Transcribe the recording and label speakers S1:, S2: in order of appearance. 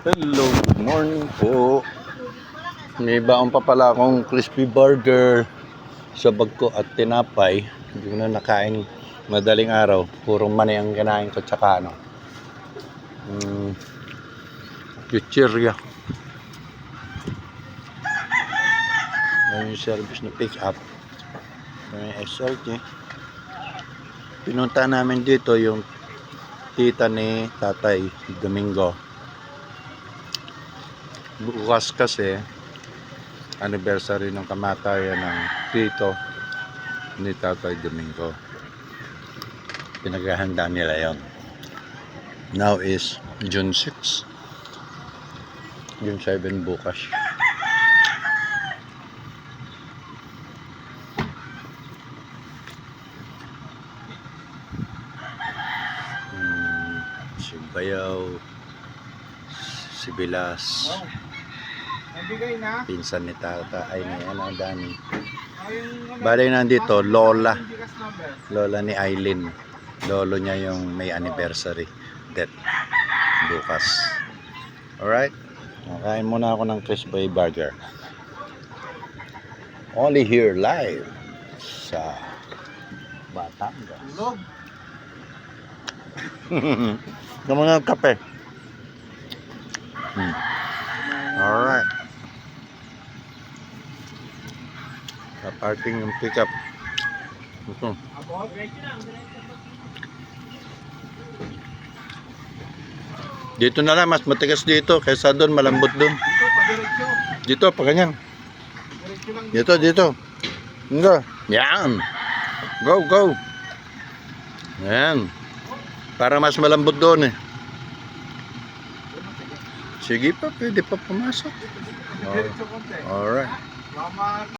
S1: Hello, good morning po. May baon pa pala akong crispy burger sa bag ko at tinapay. Hindi ko na nakain madaling araw. Purong mani ang kinain ko tsaka chichirya. Yan yung service na pick up. May SLT. Pinunta namin dito yung tita ni Tatay Domingo. Bukas kasi anniversary ng kamatayan ng tito ni Tatay Domingo. Pinaghahanda nila yon. Now is June 6. June 7 bukas. Si Bayaw, si Bilas, pinsan ni Tata, ay ni Dani. Bale nandito, Lola ni Aileen. Lolo niya yung may anniversary death bukas. Alright, nakain muna ako ng crispy burger. Only here live sa Batangas. Naman ng kape. Alright. Sa parking yung pickup. Ito. Dito na lang, mas matigas dito kaysa doon, malambot doon. Dito, pa ganyan. Dito. Nga. Yan. Go. Yan. Para mas malambot doon eh. Sige pa, pwede pa pumasok. Alright.